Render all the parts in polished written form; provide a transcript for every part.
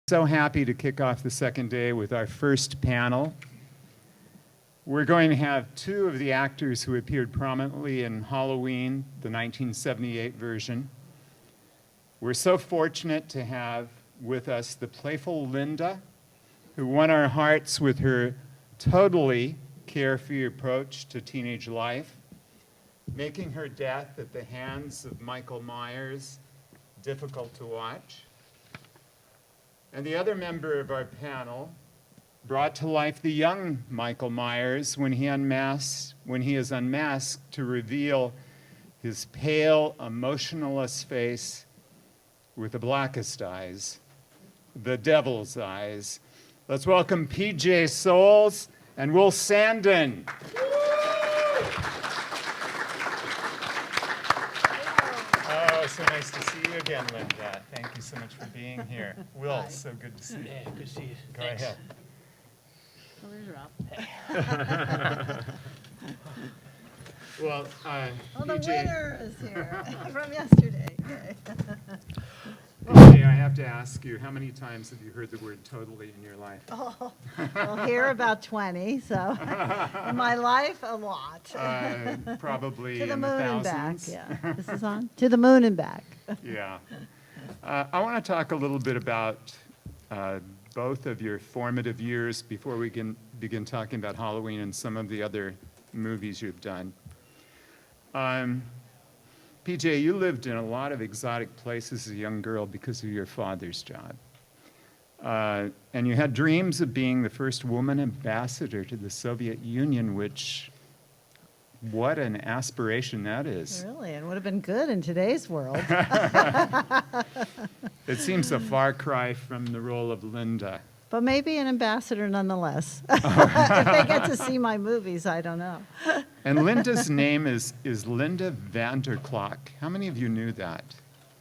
So happy to kick off the second day with our first panel. We're going to have two of the actors who appeared prominently in Halloween, the 1978 version. We're so fortunate to have with us the playful Linda, who won our hearts with her totally carefree approach to teenage life, making her death at the hands of Michael Myers difficult to watch. And the other member of our panel brought to life the young Michael Myers when he is unmasked to reveal his pale, emotionless face with the blackest eyes, the devil's eyes. Let's welcome PJ Souls and Will Sandin. So nice to see you again, Linda. Thank you so much for being here. Will, so good to see you. Yeah, good to see you. Go Thanks. ahead. Well, there's Rob. Well, The PJ, winner is here from yesterday. PJ, I have to ask you, how many times have you heard the word totally in your life? Oh, well, here about 20, so in my life, a lot. Probably To the in moon the and back, thousands. yeah. This is on? To the moon and back. Yeah. I want to talk a little bit about both of your formative years before we can begin talking about Halloween and some of the other movies you've done. PJ, you lived in a lot of exotic places as a young girl because of your father's job. And you had dreams of being the first woman ambassador to the Soviet Union, which, what an aspiration that is. Really, it would have been good in today's world. It seems a far cry from the role of Linda. But maybe an ambassador nonetheless. If they get to see my movies, I don't know. And Linda's name is Linda Vanderklok. How many of you knew that?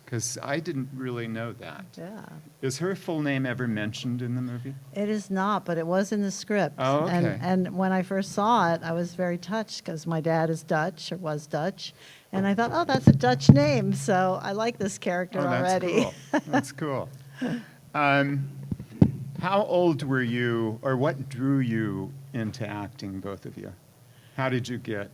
Because I didn't really know that. Yeah. Is her full name ever mentioned in the movie? It is not, but it was in the script. Oh, okay. And when I first saw it, I was very touched because my dad is Dutch, or was Dutch. And I thought, oh, that's a Dutch name. So I like this character already. That's cool. How old were you, or what drew you into acting, both of you? How did you get?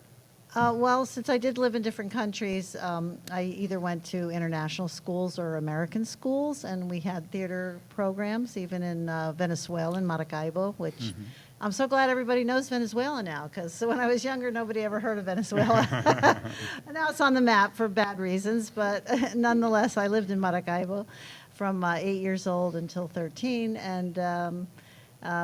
Well, since I did live in different countries, I either went to international schools or American schools, and we had theater programs, even in Venezuela, in Maracaibo, which I'm so glad everybody knows Venezuela now, because when I was younger, nobody ever heard of Venezuela. And now it's on the map for bad reasons, but nonetheless, I lived in Maracaibo from 8 years old until 13, and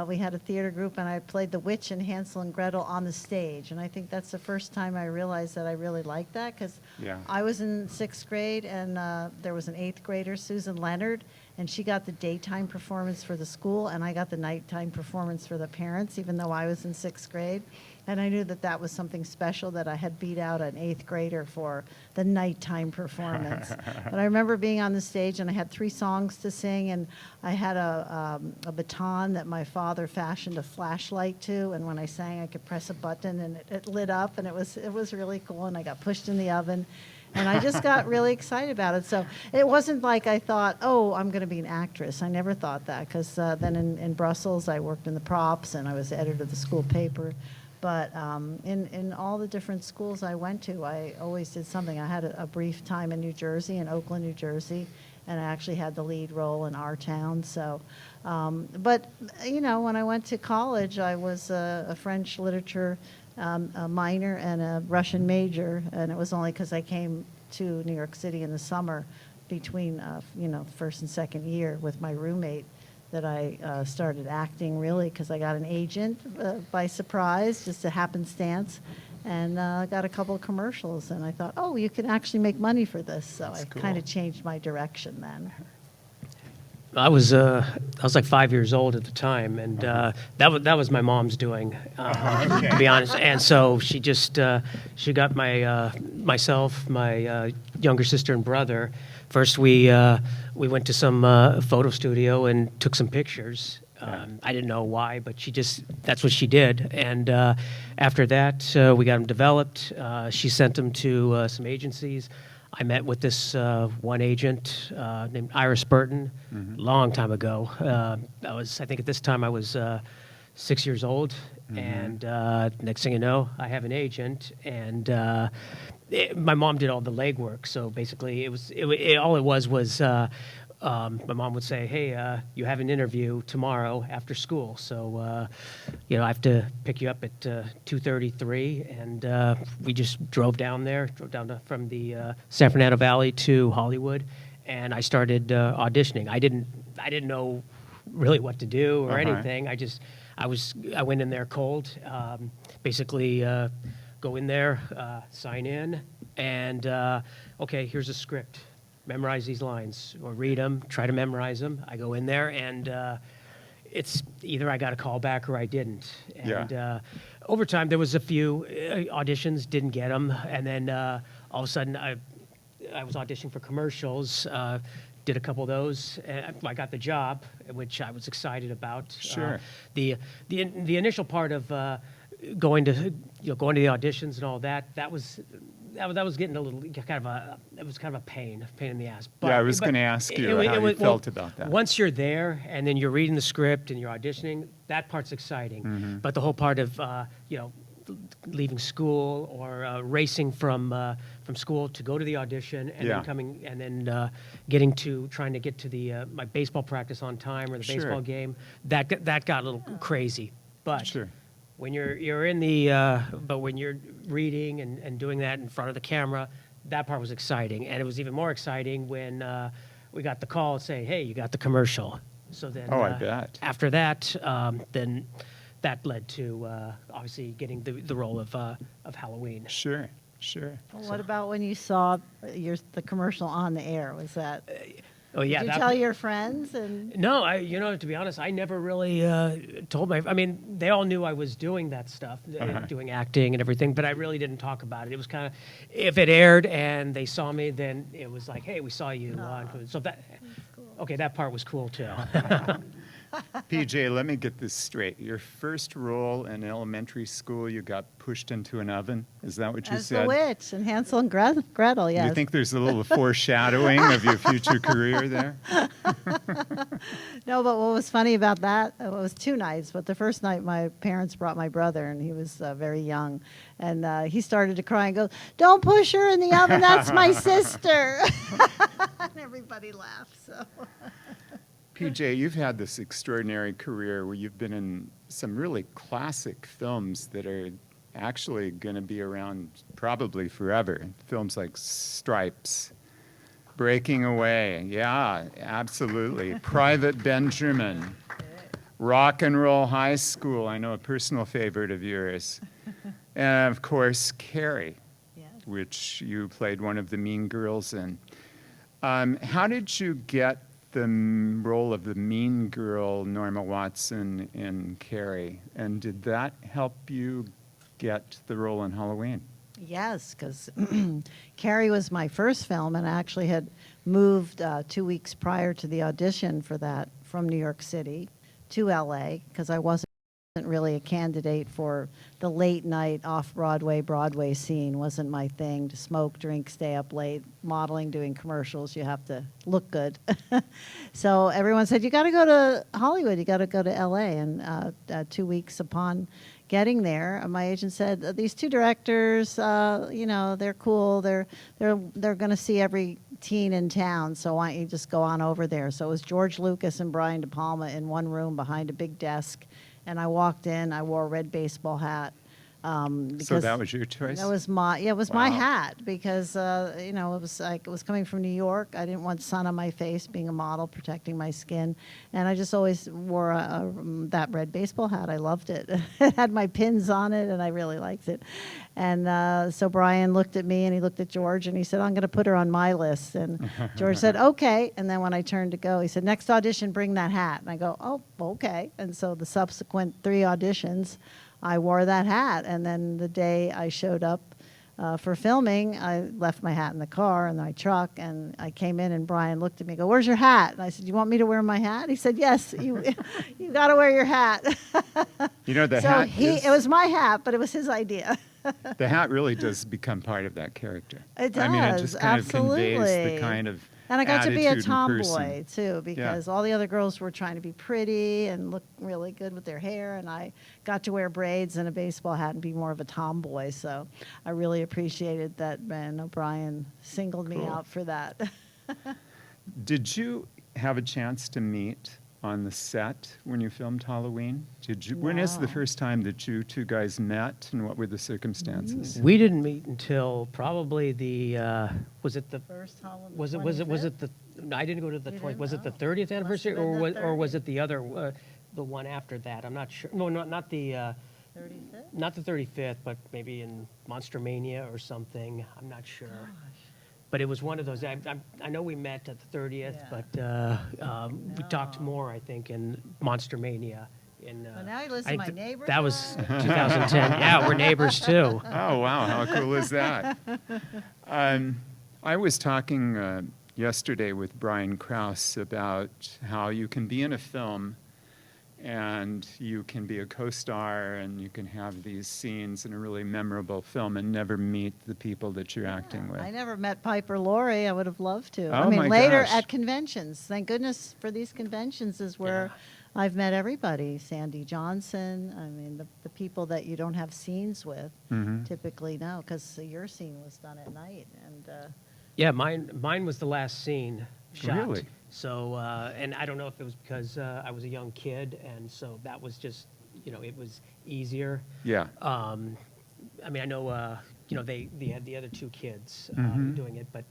we had a theater group, and I played the witch in Hansel and Gretel on the stage. And I think that's the first time I realized that I really liked that, because I was in 6th grade, and there was an 8th grader, Susan Leonard, and she got the daytime performance for the school, and I got the nighttime performance for the parents, even though I was in 6th grade. And I knew that that was something special, that I had beat out an 8th grader for the nighttime performance. But I remember being on the stage, and I had 3 songs to sing, and I had a baton that my father fashioned a flashlight to, and when I sang, I could press a button, and it lit up, and it was really cool, and I got pushed in the oven. And I just got really excited about it. So it wasn't like I thought, oh, I'm going to be an actress. I never thought that, because then in Brussels, I worked in the props, and I was the editor of the school paper. But in all the different schools I went to, I always did something. I had a brief time in New Jersey, in Oakland, New Jersey, and I actually had the lead role in Our Town. So, but, you know, when I went to college, I was a French literature minor and a Russian major, and it was only because I came to New York City in the summer between, first and second year with my roommate, that I started acting, really, because I got an agent by surprise, just a happenstance, and got a couple of commercials, and I thought, oh, you can actually make money for this. So I kind of changed my direction then. I was like 5 years old at the time, and that was my mom's doing, to be honest. And so she just she got myself, my younger sister and brother. First, we went to some photo studio and took some pictures. I didn't know why, but that's what she did. And after that, we got them developed. She sent them to some agencies. I met with this one agent named Iris Burton, long time ago. I think at this time I was 6 years old, and next thing you know, I have an agent, and my mom did all the legwork. So basically, all it was my mom would say, "Hey, you have an interview tomorrow after school, so I have to pick you up at 2:33." And we just drove down from the San Fernando Valley to Hollywood, and I started auditioning. I didn't know really what to do or anything. I went in there cold. Basically, go in there, sign in, and okay, here's a script. Memorize these lines or read them, try to memorize them. I go in there, and it's either I got a call back or I didn't. And over time, there was a few auditions, didn't get them. And then all of a sudden, I was auditioning for commercials, did a couple of those. And I got the job, which I was excited about. Sure. The initial part of going to the auditions and all that was getting a little kind of a pain in the ass. But, I was going to ask you how you felt about that. Once you're there and then you're reading the script and you're auditioning, that part's exciting. But the whole part of leaving school or racing from school to go to the audition and then coming and then trying to get to the my baseball practice on time or the baseball game, that got a little crazy. But when you're in but when you're reading and doing that in front of the camera, that part was exciting. And it was even more exciting when we got the call saying, "Hey, you got the commercial." So then I bet. After that, then that led to obviously getting the role of Halloween. Sure. Well, what about when you saw the commercial on the air? Was that... Oh yeah. Did you tell your friends? And no, to be honest, I never really told I mean, they all knew I was doing that stuff, doing acting and everything, but I really didn't talk about it. It was kind of, if it aired and they saw me, then it was like, "Hey, we saw you." So that, cool. Okay, that part was cool too. PJ, let me get this straight. Your first role in elementary school, you got pushed into an oven? Is that what you said? As the witch in Hansel and Gretel, yes. You think there's a little foreshadowing of your future career there? No, but what was funny about that, it was 2 nights, but the first night my parents brought my brother, and he was very young, and he started to cry and go, "Don't push her in the oven, that's my sister." And everybody laughed, so... PJ, you've had this extraordinary career where you've been in some really classic films that are actually going to be around probably forever. Films like Stripes, Breaking Away, yeah, absolutely. Private Benjamin, Rock and Roll High School, I know a personal favorite of yours. And of course, Carrie, which you played one of the mean girls in. How did you get the role of the mean girl, Norma Watson, in Carrie? And did that help you get the role in Halloween? Yes, because Carrie was my first film, and I actually had moved 2 weeks prior to the audition for that from New York City to LA, because I wasn't really a candidate for the late night Broadway scene. Wasn't my thing to smoke, drink, stay up late, modeling, doing commercials. You have to look good. So everyone said, "You got to go to Hollywood. You got to go to LA." And 2 weeks upon getting there, my agent said, "These 2 directors, they're cool. They're going to see every teen in town. So why don't you just go on over there?" So it was George Lucas and Brian De Palma in one room behind a big desk. And I walked in, I wore a red baseball hat. So that was your choice? That was my hat, because it was coming from New York. I didn't want sun on my face, being a model, protecting my skin, and I just always wore that red baseball hat. I loved it. It had my pins on it, and I really liked it. And so Brian looked at me, and he looked at George, and he said, "I'm going to put her on my list." And George said, "Okay." And then when I turned to go, he said, "Next audition, bring that hat." And I go, "Oh, okay." And so the subsequent 3 auditions, I wore that hat, and then the day I showed up for filming, I left my hat in the car in my truck, and I came in, and Brian looked at me and go, "Where's your hat?" And I said, "You want me to wear my hat?" He said, "Yes, you got to wear your hat." The so hat it was my hat, but it was his idea. The hat really does become part of that character. It does, I mean, it just kind of conveys absolutely. the kind of And I got to be a attitude and person. tomboy too, because all the other girls were trying to be pretty and look really good with their hair, and I got to wear braids and a baseball hat and be more of a tomboy. So I really appreciated that Ben O'Brien singled me Cool. out for that. Did you have a chance to meet on the set when you filmed Halloween? When is the No. first time that you two guys met, and what were the circumstances? We didn't meet until probably the was it the First Halloween. was it the I didn't go to the You 20, didn't? was it the Oh. 30th Must have anniversary been the or was 30th. it the other the one after that? I'm not sure. No, not the 35th? not the 35th, but maybe in Monster Mania or something. I'm not sure. But it was one of those. I know we met at the 30th, Yeah. but we talked No. more, I think, in Monster Mania. Well, now he lives I in my think neighborhood. that was 2010. Yeah, we're neighbors too. Oh, wow, how cool is that? I was talking yesterday with Brian Krause about how you can be in a film and you can be a co-star and you can have these scenes in a really memorable film and never meet the people that you're acting with. I never met Piper Laurie. I would have loved to. I Oh, mean, my later gosh. at conventions. Thank goodness for these conventions is where I've met everybody. Sandy Johnson. I mean, the people that you don't have scenes with Mhm. typically know, because your scene was done at night. And Yeah, mine was the last scene shot. Really? So, and I don't know if it was because I was a young kid, and so that was just, it was easier. Yeah. I mean, I know, they had the other two kids Mhm. doing it, but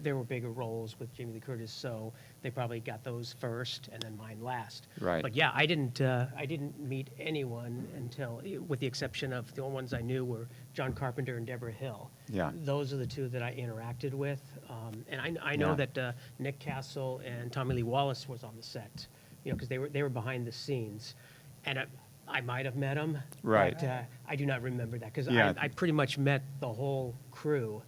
there were bigger roles with Jamie Lee Curtis, so they probably got those first, and then mine last. Right. But yeah, I didn't meet anyone until, with the exception of the only ones I knew were John Carpenter and Deborah Hill. Yeah. Those are the two that I interacted with, and I know Yeah. that Nick Castle and Tommy Lee Wallace was on the set, because they were behind the scenes, and I might have met them, Right. but I do not remember that because Yeah. I pretty much met the whole crew.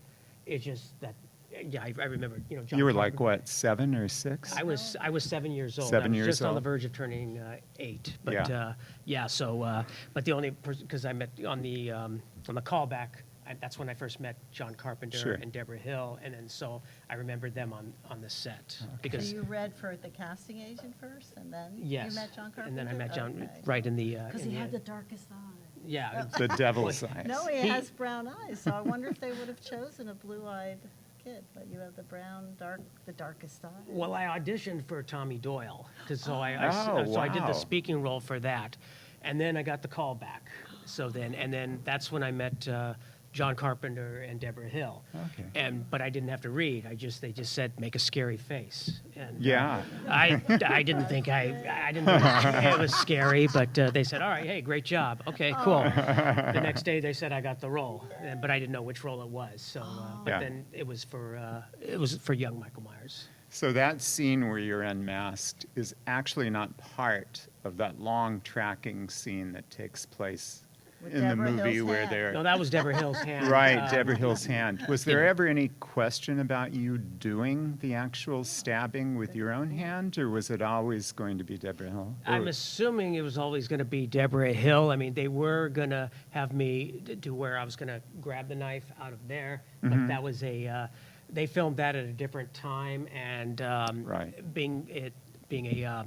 It's just that, I remember, John You were like, Carpenter- what, 7 or 6? I was 7 years old. 7 I was years just on the old. verge of turning 8. But Yeah. so but the only person, because I met on the callback, that's when I first met John Carpenter Sure. and Deborah Hill, and then so I remembered them on the set so because you read for the casting agent first, and then yes, you met John Carpenter? and then I met John Okay. right in the Because in he the had the end. darkest eye. Yeah. The devil's eyes. No, he He- has brown eyes, so I wonder if they would have chosen a blue-eyed kid, but you have the darkest eye. Well, I auditioned for Tommy Doyle, because so I did wow. the speaking role for that, and then I got the call back. So then that's when I met John Carpenter and Deborah Hill. Okay. But I didn't have to read. They just said make a scary face. And Yeah. I didn't think it was scary, but they said, all right, hey, great job. Okay, cool. The next day they said I got the role, but I didn't know which role it was. So, but Yeah. then it was for young Michael Myers. So that scene where you're unmasked is actually not part of that long tracking scene that takes place With in the Deborah movie Hill's where hand. they're No, that was Deborah Hill's hand. right, Deborah Hill's hand. Was there ever any question about you doing the actual stabbing with your own hand, or was it always going to be Deborah Hill? I'm Or- assuming it was always going to be Deborah Hill. I mean, they were going to have me do where I was going to grab the knife out of there, but that was they filmed that at a different time, and Right. being a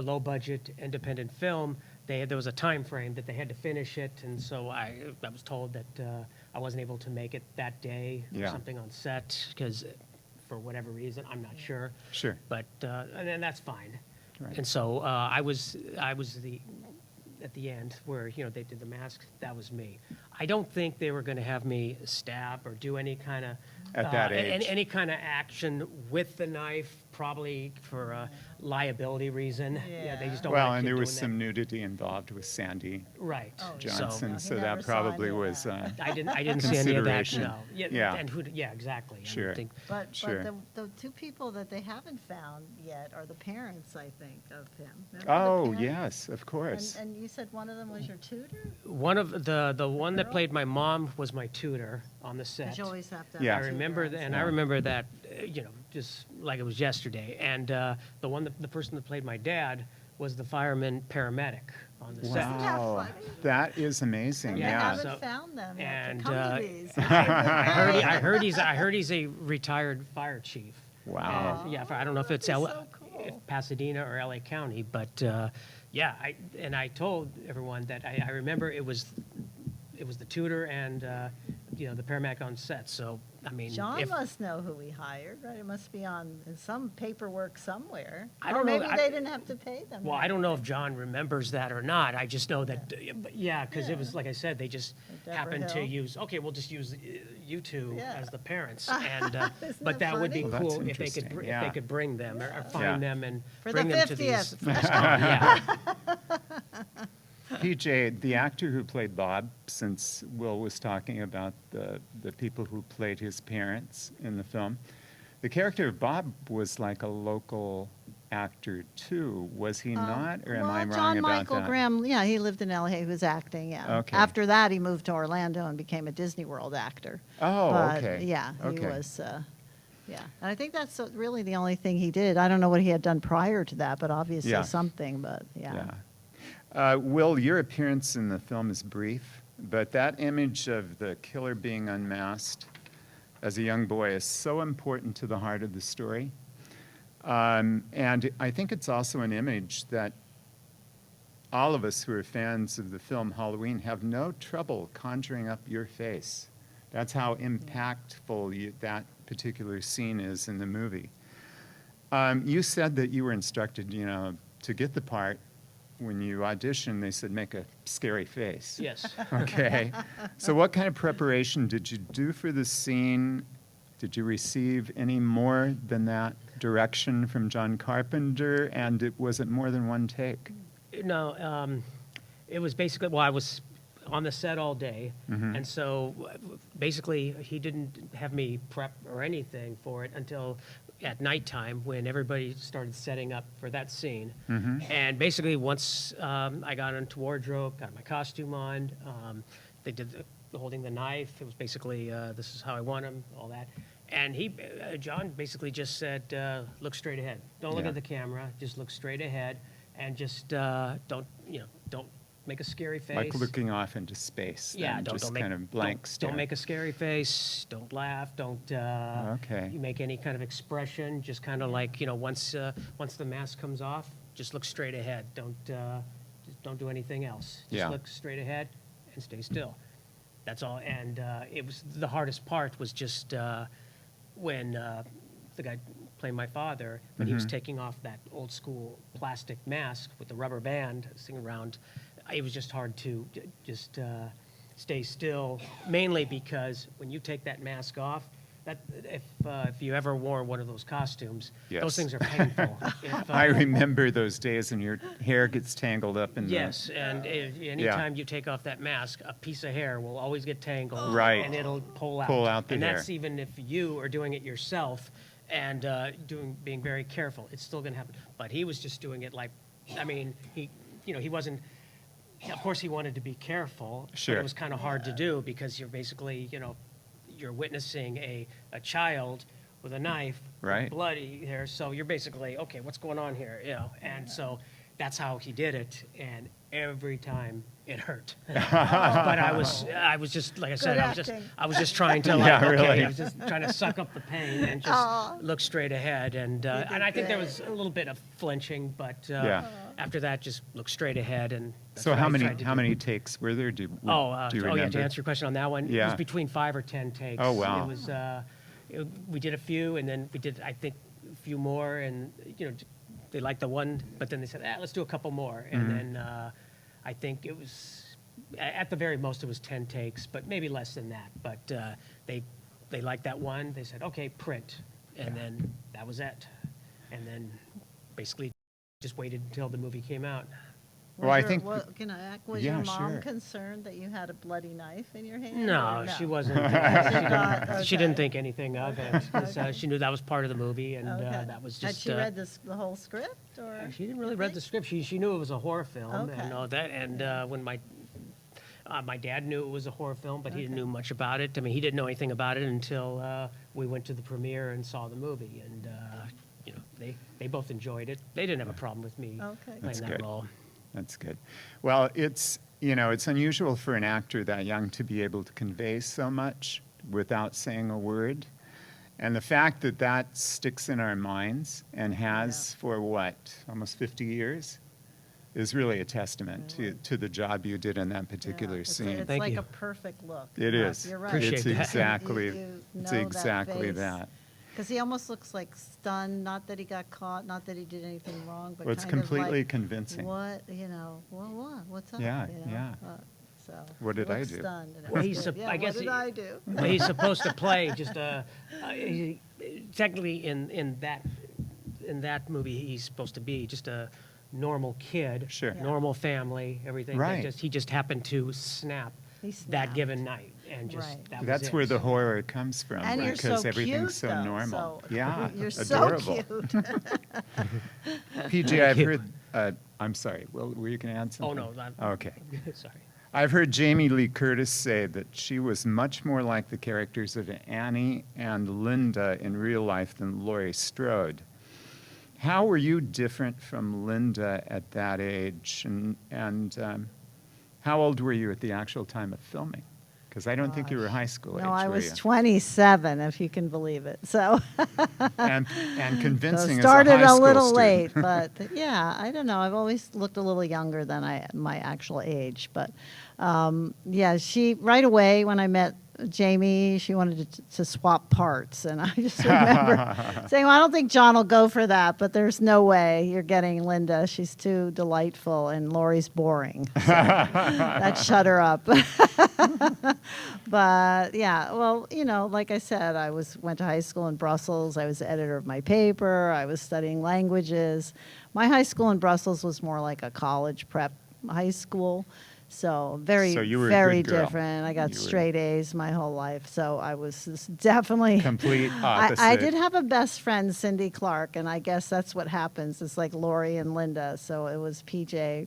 low-budget independent film, there was a time frame that they had to finish it, and so I was told that I wasn't able to make it that day or Yeah. something on set because for whatever reason, I'm not sure. Sure. But and then that's fine. Right. And so I was at the end where they did the mask. That was me. I don't think they were going to have me stab or do any kind of At that age. any kind of action with the knife, probably for a liability reason. Yeah, they just don't. Well, want a and kid there was doing some nudity involved with Sandy right. Oh, Johnson, he so never that saw probably any of was. that. I didn't see any of that. Consideration. No. Yeah. And exactly. I Sure. don't think. But Sure. the two people that they haven't found yet are the parents, I think, of him. Remember the Oh, parents? yes, of course. And you said one of them was your tutor? One of the one that Girl? played my mom was my tutor on the set. Because you always have to have Yeah. I a tutor remember on that, set. and I remember that, just like it was yesterday. And the person that played my dad was the fireman paramedic on the set. Wow, that is amazing. And Yeah, you Yeah. haven't so- found them yet. and, Come uh, to these. I heard he's a retired fire chief. Wow. And, yeah, I don't know if it's That'd be so cool. if Pasadena or LA County, but yeah, I told everyone that I remember it was the tutor and the paramedic on set. So I mean, John if, must know who we hired, right? It must be in some paperwork somewhere. I Or don't know. maybe they didn't have to pay them. well, I don't know if John remembers that or not. I just know that, yeah, because it was Yeah. like I said, they just Deborah happened to Hill. use. Okay, we'll just use you two Yeah. as the parents, and Isn't but that that would be funny? Well, that's cool if they could interesting, if yeah. they could bring them or find Yeah. them and For bring the them to these. 50th. Yeah. PJ, the actor who played Bob, since Will was talking about the people who played his parents in the film, the character of Bob was like a local actor too, was he not? Or am I wrong John about Michael that? Graham, yeah, he lived in LA, he was acting, yeah. Okay. After that, he moved to Orlando and became a Disney World actor. Oh, But, okay. yeah, he Okay. was, yeah. And I think that's really the only thing he did. I don't know what he had done prior to that, but obviously Yeah. something, but yeah. Yeah. Will, your appearance in the film is brief, but that image of the killer being unmasked as a young boy is so important to the heart of the story. And I think it's also an image that all of us who are fans of the film Halloween have no trouble conjuring up your face. That's how impactful that particular scene is in the movie. You said that you were instructed, to get the part, when you auditioned, they said, make a scary face. Yes. Okay. So what kind of preparation did you do for the scene? Did you receive any more than that direction from John Carpenter? And was it more than one take? No, it was basically, well, I was on the set all day, Mm-hmm. and so basically he didn't have me prep or anything for it until at nighttime when everybody started setting up for that scene. Mm-hmm. And basically once I got into wardrobe, got my costume on, they did the holding the knife. It was basically, this is how I want him, all that. And John basically just said, look straight ahead. Don't look Yeah. at the camera, just look straight ahead and just don't make a scary face. Like looking off into space. Yeah, then, don't just make kind of blank stare. Don't make a scary face. Don't laugh. Don't Okay. you make any kind of expression. Just kind of like once the mask comes off, just look straight ahead. Don't do anything else. Just Yeah. look straight ahead and stay still. That's all. And it was the hardest part was just when the guy playing my father, when he was taking off that old school plastic mask with the rubber band sitting around. It was just hard to just stay still, mainly because when you take that mask off, that if you ever wore one of those costumes, Yes. those things are painful. I remember those days when your hair gets tangled up in Yes, and anytime you take off that mask, a piece of hair will always get tangled, Right. and it'll pull out. Pull out the and hair. that's even if you are doing it yourself and being very careful. It's still going to happen. But he was just doing it like, I mean, he wasn't. Of course, he wanted to be careful, Sure. but it was kind of hard to do because you're basically, you're witnessing a child with a knife, Right. bloody there. So you're basically, okay, what's going on here? And so that's how he did it. And every time it hurt. But I was just, like I said, Good I was just trying to, Yeah, okay, really. I was just trying to suck up the pain and just look straight ahead. And I think there was a little bit of flinching, but Yeah. after that, just look straight ahead. And that's So what how I many tried to do. takes were there? Do you Yeah, remember? to answer your question on that one, it Yeah. was between 5 or 10 takes. Oh, wow. It was, we did a few, and then we did, I think, a few more, and, they liked the one, but then they said, let's do a couple more. And Mm-hmm. then I think it was, at the very most, it was 10 takes, but maybe less than that. But they liked that one. They said, okay, print. And then that was it. And then basically just waited until the movie came out. Well, I think- Was Yeah, your mom sure. concerned that you had a bloody knife in your hand? No, or she wasn't. not? She didn't Okay. think anything of it. 'Cause, she knew that was part of the movie, and Okay. that was Had just. she read the whole script, or? She didn't really read the script. She knew it was a horror film Okay. and all that. And when my dad knew it was a horror film, but he didn't know much about it. I mean, he didn't know anything about it until we went to the premiere and saw the movie. And they both enjoyed it. They didn't have a problem with me Okay. playing that good. role. That's good. Well, it's unusual for an actor that young to be able to convey so much without saying a word. And the fact that that sticks in our minds and has for almost 50 years is really a testament to the job you did in that particular It's scene. Thank like you. a perfect look. It is. You're right. Appreciate It's that. exactly, You it's know exactly face. that. Because he almost looks like stunned, not that he got caught, not that he did anything wrong, but Well, it's kind of completely like, convincing. what, what's up? Yeah, you know? yeah. So What he did I looked do? Stunned, and it Well, was he's good. I guess what did I do? Well, he's supposed to play just technically in that movie he's supposed to be just a normal kid, Sure. Yeah. normal family, everything. Right. He just happened to snap He that snapped. given night, and just Right. that was That's it. where the horror comes from, And you're because so everything's cute, so though, normal. so- Yeah, You're adorable. so cute. PJ, I've you. heard, I'm sorry, were you going to add Oh something? no, Okay. sorry. I've heard Jamie Lee Curtis say that she was much more like the characters of Annie and Linda in real life than Laurie Strode. How were you different from Linda at that age? And how old were you at the actual time of filming? Because I don't think you were high school age, No, I were was you? 27, if you can believe it. So, And so convincing started as a high a school little student. late, but yeah, I don't know. I've always looked a little younger than my actual age. But yeah, she right away when I met Jamie, she wanted to swap parts, and I just remember saying, "Well, I don't think John will go for that, but there's no way you're getting Linda. She's too delightful, and Laurie's boring." So that shut her up. But yeah, well, like I said, went to high school in Brussels. I was the editor of my paper. I was studying languages. My high school in Brussels was more like a college prep high school. So very, So you were a very good girl. different. I got You were- straight A's my whole life. So I was definitely Complete I opposite. did have a best friend, Cindy Clark, and I guess that's what happens. It's like Lori and Linda. So it was PJ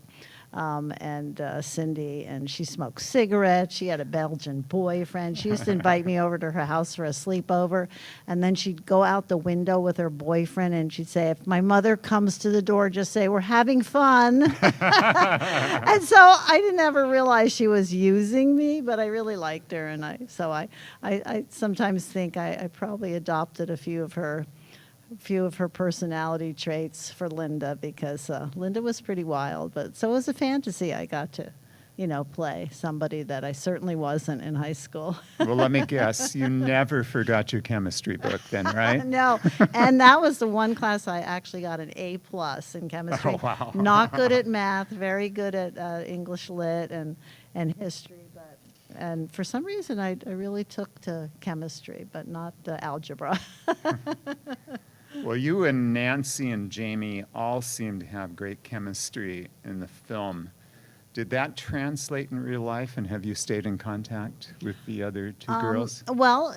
and Cindy, and she smoked cigarettes. She had a Belgian boyfriend. She used to invite me over to her house for a sleepover, and then she'd go out the window with her boyfriend, and she'd say, "If my mother comes to the door, just say we're having fun." And so I didn't ever realize she was using me, but I really liked her, and I sometimes think I probably adopted a few of her personality traits for Linda, because Linda was pretty wild, but so it was a fantasy. I got to, play somebody that I certainly wasn't in high school. Well, let me guess. You never forgot your chemistry book then, right? No, and that was the one class I actually got an A+ in chemistry. Oh, wow. Not good at math, very good at English lit and history, and for some reason I really took to chemistry, but not algebra. Well, you and Nancy and Jamie all seem to have great chemistry in the film. Did that translate in real life, and have you stayed in contact with the other two girls? Well,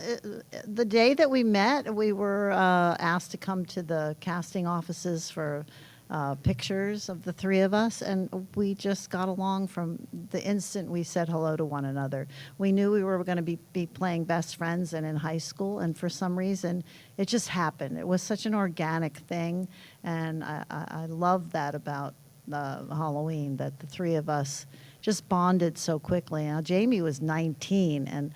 the day that we met, we were asked to come to the casting offices for pictures of the three of us, and we just got along from the instant we said hello to one another. We knew we were going to be playing best friends and in high school, and for some reason, it just happened. It was such an organic thing, and I love that about Halloween, that the three of us just bonded so quickly. Now, Jamie was 19, and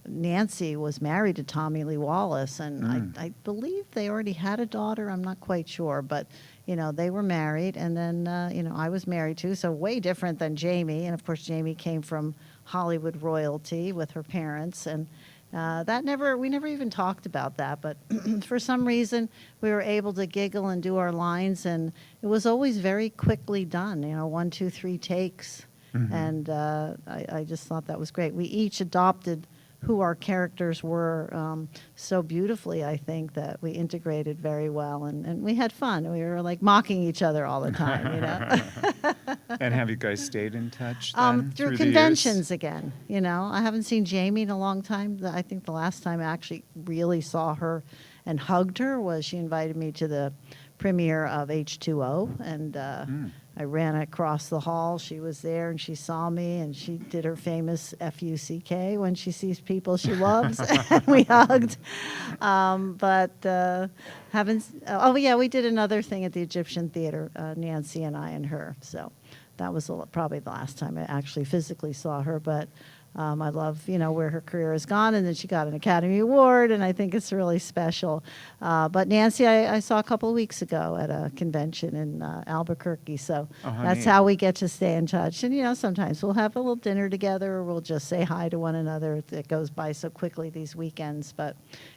Nancy was married to Tommy Lee Wallace, and I believe they already had a daughter. I'm not quite sure, but they were married, and then I was married too, so way different than Jamie. And of course, Jamie came from Hollywood royalty with her parents, and we never even talked about that, but for some reason we were able to giggle and do our lines, and it was always very quickly done, 1, 2, 3 takes. And I just thought that was great. We each adopted who our characters were so beautifully, I think, that we integrated very well, and we had fun. We were like mocking each other all the time, And have you guys stayed in touch then, through the years? conventions again. I haven't seen Jamie in a long time. I think the last time I actually really saw her and hugged her was she invited me to the premiere of H2O, and I ran across the hall. She was there, and she saw me, and she did her famous F-U-C-K when she sees people she loves, and we hugged. Oh, yeah, we did another thing at the Egyptian Theater, Nancy and I and her. So that was probably the last time I actually physically saw her, but I love, where her career has gone, and then she got an Academy Award, and I think it's really special. But Nancy, I saw a couple of weeks ago at a convention in Albuquerque, so that's neat. how we get to stay in touch. And, sometimes we'll have a little dinner together, or we'll just say hi to one another. It goes by so quickly these weekends, but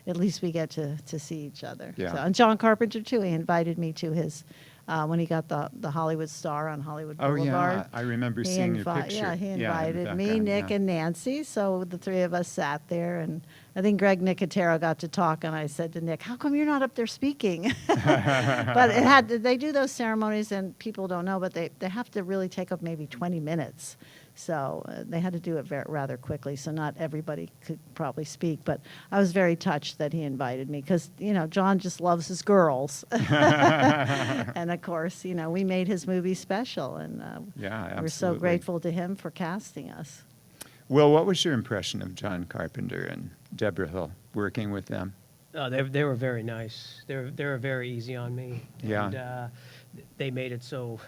at least we get to see each other. Yeah. So, and John Carpenter, too, he invited me to his when he got the Hollywood Star on Hollywood Oh, Boulevard. yeah. I remember seeing your picture. Yeah, he in the invited me, background, Nick, yeah. and Nancy. So the three of us sat there, and I think Greg Nicotero got to talk, and I said to Nick, "How come you're not up there speaking?" But they do those ceremonies, and people don't know, but they have to really take up maybe 20 minutes. So they had to do it rather quickly, so not everybody could probably speak. But I was very touched that he invited me because, John just loves his girls. And, of course, we made his movie special, and Yeah, we're so absolutely. grateful to him for casting us. Will, what was your impression of John Carpenter and Deborah Hill working with them? They were very nice. They were very easy on me. Yeah. And they made it so,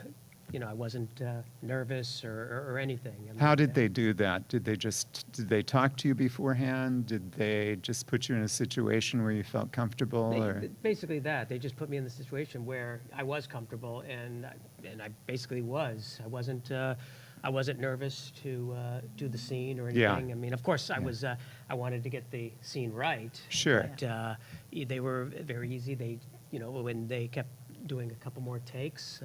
I wasn't nervous or anything. I mean, How did they do that? Did they talk to you beforehand? Did they just put you in a situation where you felt comfortable? Or? Basically that. They just put me in the situation where I was comfortable, and I basically was. I wasn't nervous to do the scene or anything. Yeah. I mean, of course, I wanted to get the scene right. Sure. But they were very easy. They, when they kept doing a couple more takes,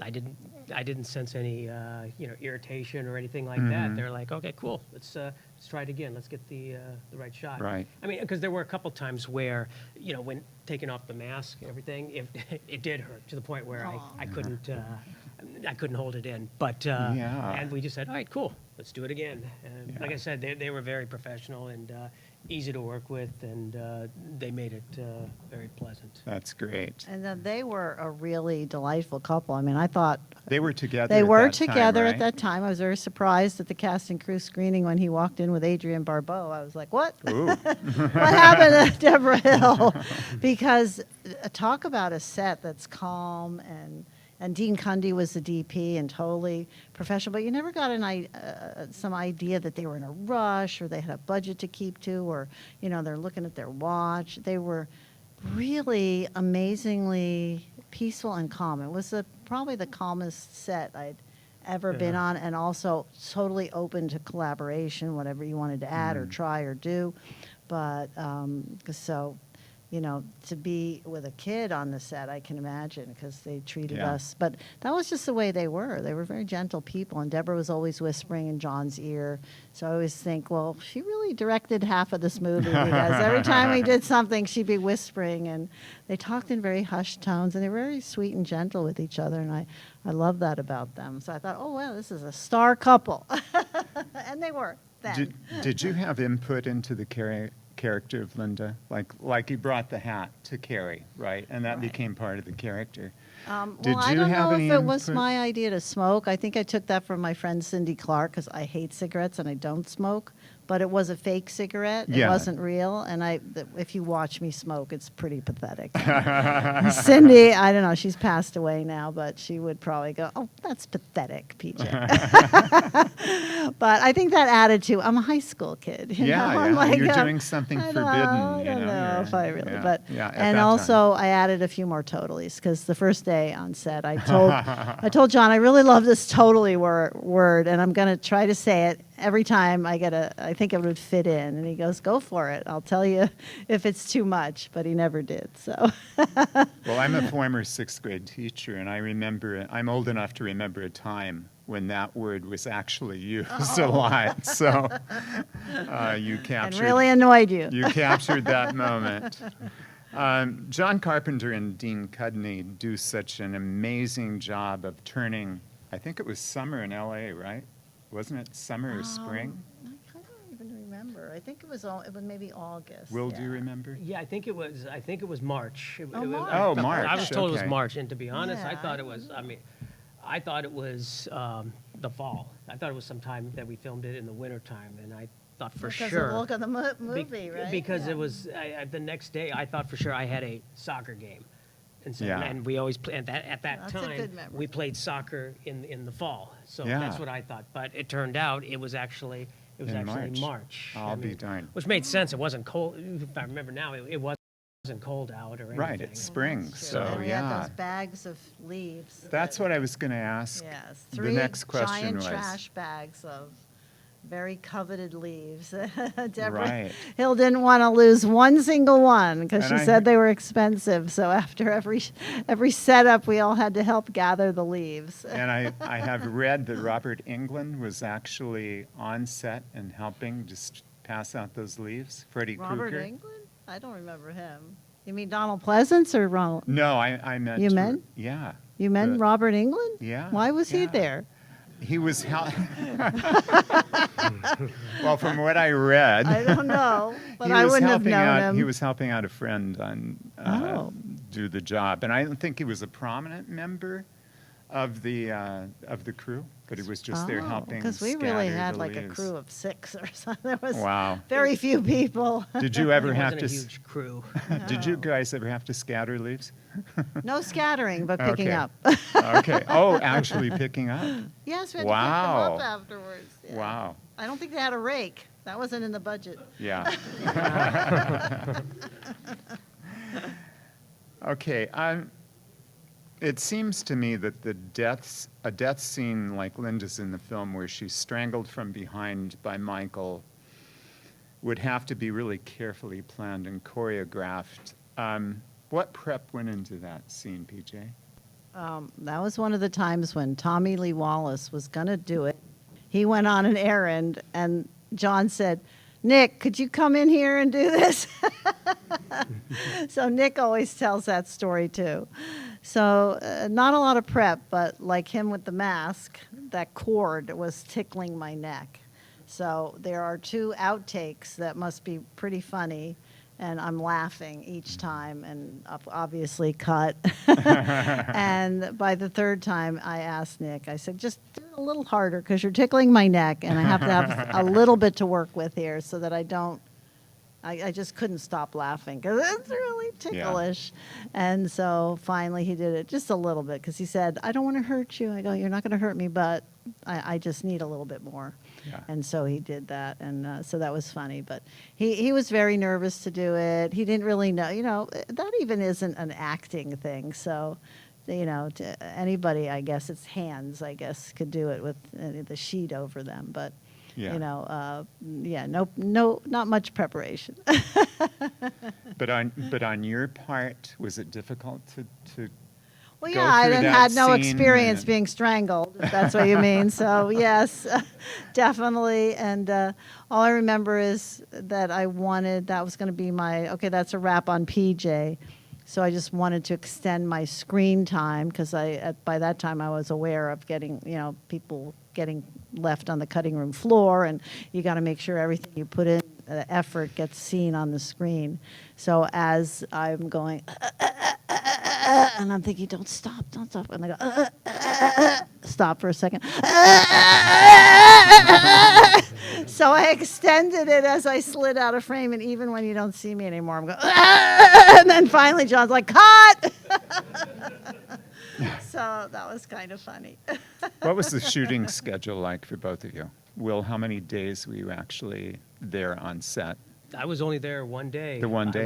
I didn't sense any irritation or anything like that. They're like, okay, cool, let's try it again. Let's get the right shot. Right. I mean, because there were a couple times where when taking off the mask and everything, it did hurt to the point where I couldn't hold it in. But Yeah. and we just said, all right, cool, let's do it again. And Yeah. like I said, they were very professional and easy to work with, and they made it very pleasant. That's great. And then they were a really delightful couple. I mean, I thought They were together. they at were that time, together right? at that time. I was very surprised at the cast and crew screening when he walked in with Adrienne Barbeau. I was like, what? Ooh. What happened to Deborah Hill? Because talk about a set that's calm, and Dean Cundy was the DP and totally professional, but you never got some idea that they were in a rush or they had a budget to keep to, or they're looking at their watch. They were really amazingly peaceful and calm. It was probably the calmest set I'd ever been on, and also totally open to collaboration, whatever you wanted to add or try or do. But so, to be with a kid on the set, I can imagine, because they treated Yeah. us. But that was just the way they were. They were very gentle people, and Deborah was always whispering in John's ear. So I always think, well, she really directed half of this movie, because every time we did something, she'd be whispering. And they talked in very hushed tones, and they were very sweet and gentle with each other, and I love that about them. So I thought, oh, wow, this is a star couple. And they were then. Did you have input into the character of Linda? Like you brought the hat to Carrie, right? And that Right. became part of the character. Well, I you don't have know if any it was input? my idea to smoke. I think I took that from my friend Cindy Clark, because I hate cigarettes and I don't smoke. But it was a fake cigarette. It Yeah. wasn't real. And if you watch me smoke, it's pretty pathetic. Cindy, I don't know, she's passed away now, but she would probably go, oh, that's pathetic, PJ. But I think that added to, I'm a high school kid. You Yeah, know? I'm yeah, like, you're doing something I forbidden, I you don't know, know you're- if I really, yeah, but, yeah, at and that also I added a few more totallys, because the first day on set, I told John, I really love this totally word, and I'm going to try to say it every time I think it would fit in. And he goes, go for it. I'll tell you if it's too much, but he never did. So Well, I'm a former sixth grade teacher, and I'm old enough to remember a time when that word was actually used a lot. So you and captured really annoyed you. You captured that moment. John Carpenter and Dean Cudney do such an amazing job of turning, I think it was summer in L.A., right? Wasn't it summer or spring? I don't even remember. I think it was maybe August. Will, yeah. do you remember? Yeah, I think it was March. Oh, March. Oh, March, I was told it was okay. March, and to be honest, I Yeah, thought I it was. I mean, I thought it was the fall. I thought it was sometime that we filmed it in the wintertime, and I thought for Because sure. of the look of the Be- movie, right? Because Yeah. it was the next day. I thought for sure I had a soccer game, and so Yeah. and we always play at that That's a time good memory. we played soccer in the fall. So Yeah. that's what I thought. But it turned out it was actually In March. I'll be darned. Which made sense. It wasn't cold. If I remember now, it wasn't cold out or anything. Right, it's spring, That's true. so And we had yeah. those bags of leaves. That's what I was going to ask. Yes, The 3 next question giant was. trash bags of very coveted leaves. Deborah Right. Hill didn't want to lose one single one because she And I said heard- they were expensive. So after every setup, we all had to help gather the leaves. And I have read that Robert Englund was actually on set and helping just pass out those leaves. Freddy Robert Krueger. Englund? I don't remember him. You mean Donald Pleasance or Ronald? No, I meant. You meant? Yeah. You meant The- Robert Englund? Yeah. Why was he yeah. there? He was well, from what I read. I don't know, but he I was wouldn't have helping known out, him. He was helping out a friend on Oh. do the job, and I don't think he was a prominent member of the crew, but he was just there helping. Because we really scatter had the like a leaves. crew of 6 or something. There was Wow. very few people. Did you ever It have wasn't to? a huge crew. Did you guys ever have to scatter leaves? No scattering, but picking Okay. up. Okay. Oh, actually picking up. Yes, we had to pick Wow. them up afterwards. Yeah. Wow. I don't think they had a rake. That wasn't in the budget. Yeah. Okay. It seems to me that a death scene like Linda's in the film where she's strangled from behind by Michael would have to be really carefully planned and choreographed. What prep went into that scene, PJ? That was one of the times when Tommy Lee Wallace was going to do it. He went on an errand, and John said, Nick, could you come in here and do this? So Nick always tells that story, too. So not a lot of prep, but like him with the mask, that cord was tickling my neck. So there are 2 outtakes that must be pretty funny, and I'm laughing each time, and obviously cut. And by the 3rd time, I asked Nick, I said, just do it a little harder because you're tickling my neck, and I have to have a little bit to work with here so that I just couldn't stop laughing because it's really ticklish. And so finally he did it just a little bit because he said, I don't want to hurt you. I go, you're not going to hurt me, but I just need a little bit more. Yeah. And so he did that, and so that was funny. But he was very nervous to do it. He didn't really know, that even isn't an acting thing. So, to anybody, I guess it's hands, I guess, could do it with the sheet over them. But, Yeah. not much preparation. But on your part, was it difficult to Well, go yeah, I through didn't that had no scene experience and- being strangled, if that's what you mean. So, yes, definitely. And all I remember is that that was going to be that's a wrap on PJ. So I just wanted to extend my screen time because by that time I was aware of getting, people getting left on the cutting room floor, and you got to make sure everything you put in effort gets seen on the screen. So as I'm going, and I'm thinking, don't stop. And I go, stop for a second. So I extended it as I slid out of frame, and even when you don't see me anymore, I'm going, and then finally John's like, cut! So that was kind of funny. What was the shooting schedule like for both of you? Will, how many days were you actually there on set? I was only there one day. The one day?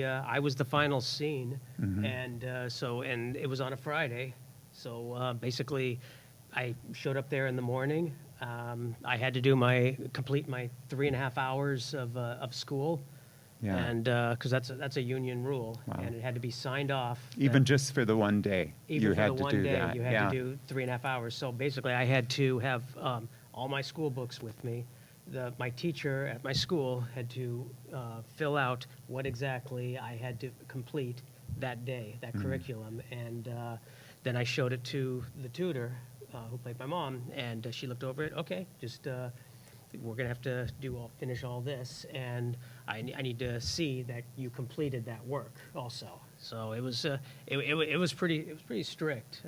I was the final scene, Mhm. and it was on a Friday. So basically, I showed up there in the morning. I had to complete my 3.5 hours of school, Yeah. and because that's a union rule, Wow. and it had to be signed off. Even just for the one day, Even you for had the to one do day, that. you had to do 3.5 hours. So basically, I had to have all my school books with me. My teacher at my school had to fill out what exactly I had to complete that day, that curriculum, and then I showed it to the tutor who played my mom, and she looked over it. Okay, just we're going to have to finish all this, and I need to see that you completed that work also. So it was pretty strict,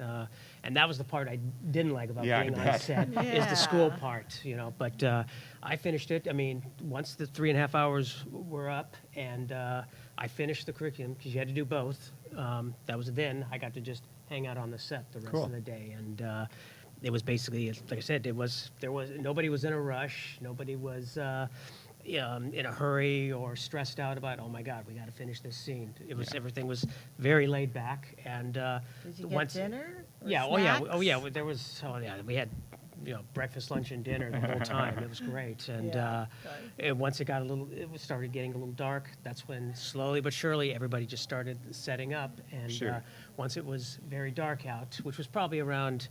and that was the part I didn't like about Yeah, I being on bet. set is Yeah. the school part, But I finished it. I mean, once the 3.5 hours were up, and I finished the curriculum because you had to do both. That was then I got to just hang out on the set the rest Cool. of the day, and it was basically, like I said, nobody was in a rush, nobody was in a hurry or stressed out about, oh my God, we got to finish this scene. Everything was very laid back, and Did you get dinner? Or yeah, snacks? there was, we had breakfast, lunch, and dinner the whole time. It was great, and Yeah, once it started getting a little dark. That's when slowly but surely everybody just started setting up, and Sure. once it was very dark out, which was probably around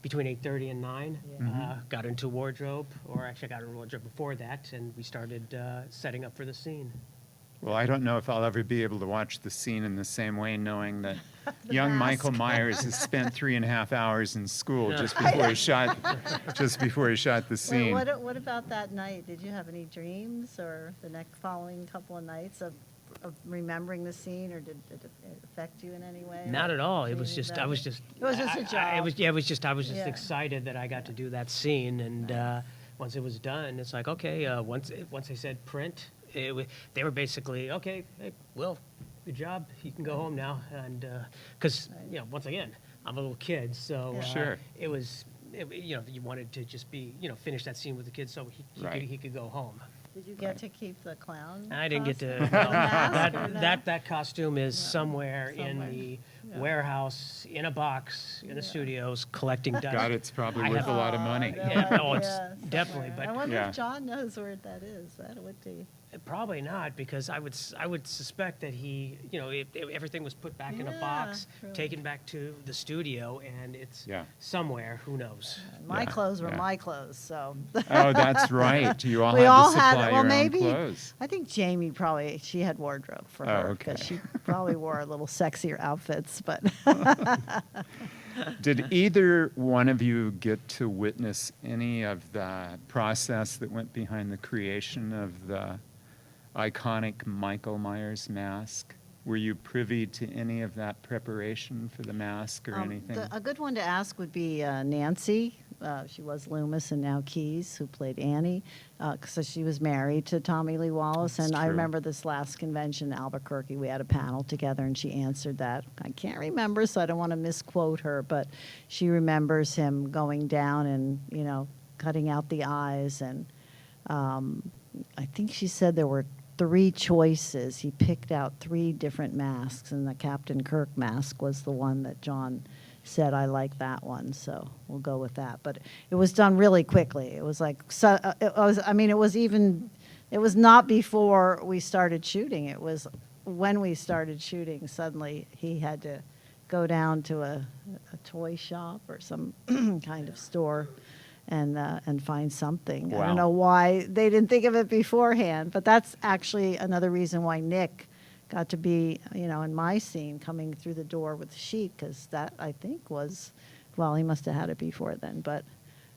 between 8:30 and 9, got into wardrobe, or actually I got into wardrobe before that, and we started setting up for the scene. Well, I don't know if I'll ever be able to watch the scene in the same way, knowing that young Michael mask. Myers has spent 3.5 hours in school just before he shot the scene. What about that night? Did you have any dreams or the next following couple of nights of remembering the scene, or did it affect you in any way? Not or at all. It was dreaming just about I was it? just It was just a job. I was just Yeah. excited that I got to do that scene, and once it was done, it's like, okay, once they said print, they were basically, okay, hey, Will, good job, you can go home now, and because once again, I'm a little kid, so Yeah. Sure. it was. You wanted to just be, finish that scene with the kid so Right. he could go home. Did you get to keep the clown? I didn't get to. costume? No, The mask or no? that costume is somewhere in Somewhere. the Yeah. warehouse, in a box, in the Yeah. studios, collecting dust. God, it's probably I worth have- a lot of money. Yeah, oh, it's yeah, definitely, somewhere. but- I wonder Yeah. if John knows where that is. That would be. Probably not, because I would suspect that he, everything was put back in a Yeah, box, true. taken back to the studio, and it's Yeah. somewhere. Who knows? My Yeah, clothes were yeah. my clothes, so. Oh, that's right. You all We had all to had, supply well, your maybe, own clothes. I think Jamie she had wardrobe for Oh, her, okay. because she probably wore a little sexier outfits, but. Did either one of you get to witness any of the process that went behind the creation of the iconic Michael Myers mask? Were you privy to any of that preparation for the mask or anything? A good one to ask would be Nancy. She was Loomis and now Keyes, who played Annie, because she was married to Tommy Lee Wallace. That's And I true. remember this last convention in Albuquerque, we had a panel together, and she answered that. I can't remember, so I don't want to misquote her, but she remembers him going down and, cutting out the eyes. And I think she said there were 3 choices. He picked out 3 different masks, and the Captain Kirk mask was the one that John said, I like that one, so we'll go with that. But it was done really quickly. It was like, it was not before we started shooting. It was when we started shooting, suddenly he had to go down to a toy shop or some kind of store and find something. I Wow. don't know why they didn't think of it beforehand, but that's actually another reason why Nick got to be, in my scene, coming through the door with the sheet, because that, I think, was, well, he must have had it before then, but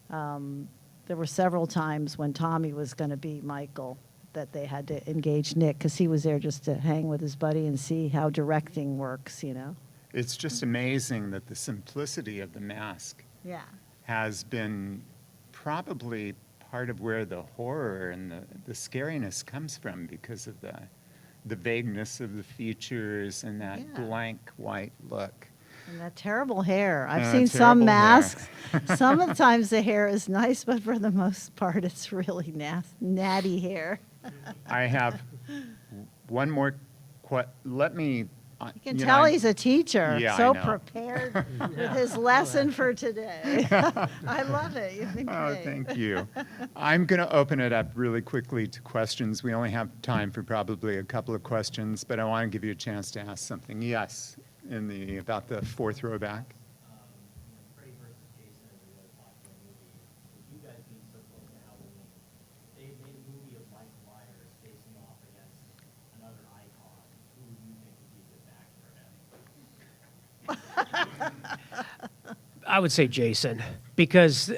there were several times when Tommy was going to be Michael that they had to engage Nick, because he was there just to hang with his buddy and see how directing works, It's just amazing that the simplicity of the mask Yeah. has been probably part of where the horror and the scariness comes from, because of the vagueness of the features and that Yeah. blank white look. And that terrible hair. I've Yeah, seen some terrible hair. masks. Some of the times the hair is nice, but for the most part, it's really natty hair. I have one more. Let me. You can tell he's a teacher, Yeah, I so know. prepared with his lesson for today. I love it. You've been Oh, great. thank you. I'm going to open it up really quickly to questions. We only have time for probably a couple of questions, but I want to give you a chance to ask something. Yes, about the 4th row back. Freddy versus Jason is a really popular movie. With you guys being so close to Halloween, they made a movie of Michael Myers facing off against another icon. Who do you think would be the best for him? I would say Jason, because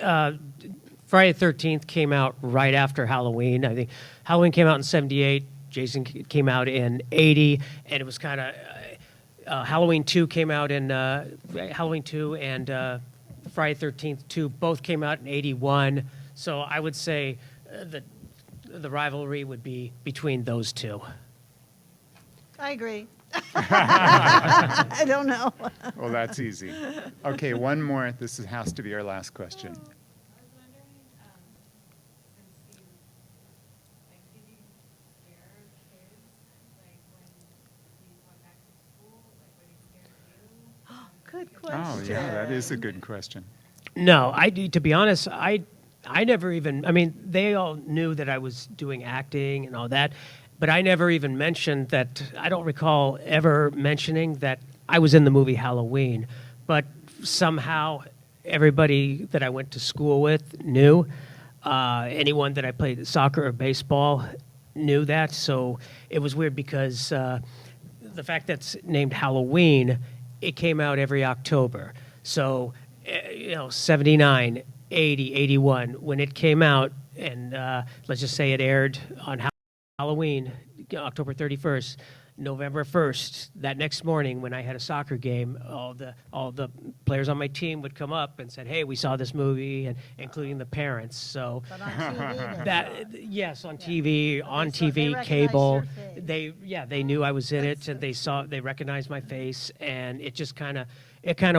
Friday the 13th came out right after Halloween. I think Halloween came out in 78. Jason came out in 80, and it was kind of Halloween 2 came out in Halloween 2 and Friday 13th 2 both came out in 81. So I would say the rivalry would be between those two. I agree. I don't know. Well, that's easy. Okay, one more. Has to be our last question. I was wondering, since you, like, did you scare kids, like, when you went back to school? Like, were they scared of you? Good question. Oh, yeah, that is a good question. No, to be honest, I never even, I mean, they all knew that I was doing acting and all that, but I never even mentioned that, I don't recall ever mentioning that I was in the movie Halloween, but somehow everybody that I went to school with knew. Anyone that I played soccer or baseball knew that, so it was weird because the fact that it's named Halloween, it came out every October. So, 79, 80, 81, when it came out, and let's just say it aired on Halloween, October 31st, November 1st, that next morning when I had a soccer game, all the players on my team would come up and said, "Hey, we saw this movie," and including the parents. So But on TV, yes, on TV, on They TV, recognized cable, your face. they knew I was in it, and they recognized my face, and it just kind of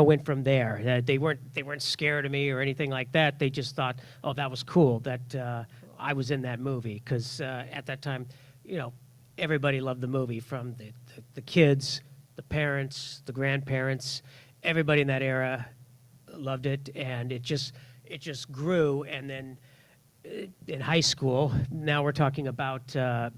went from there. They weren't scared of me or anything like that. They just thought, oh, that was cool that I was in that movie, because at that time, everybody loved the movie, from the kids, the parents, the grandparents, everybody in that era loved it, and it just grew. And then in high school, now we're talking about a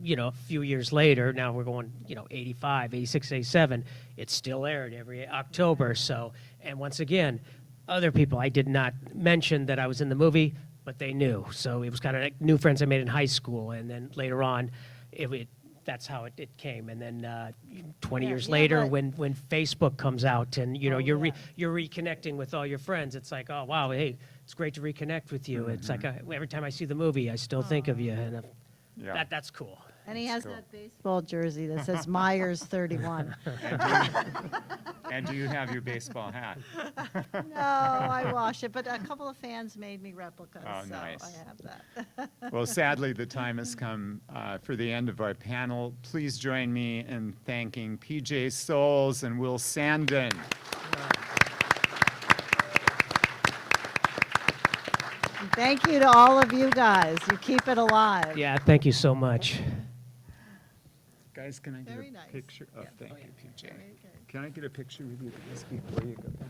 few years later, now we're going 85, 86, 87, it still aired every October. So, and once again, other people, I did not mention that I was in the movie, but they knew. So it was kind of like new friends I made in high school, and then later on that's how it came. And then 20 years later, but- when Facebook comes out, and you're yeah. you're reconnecting with all your friends, it's like, oh wow, hey, it's great to reconnect with you. It's like every time I see the movie, I still think of you, and Yeah. that's cool. And he has cool. that baseball jersey that says Myers 31. And do you have your baseball hat? No, I wash it, but a couple of fans made me replicas, Oh, so nice. I have that. Well, sadly, the time has come for the end of our panel. Please join me in thanking PJ Souls and Will Sandin. And thank you to all of you guys. You keep it alive. Yeah, thank you so much. Guys, can I get Very a nice. picture? Oh, Yeah. thank you, PJ. Very good. Can I get a picture with you guys before you go back?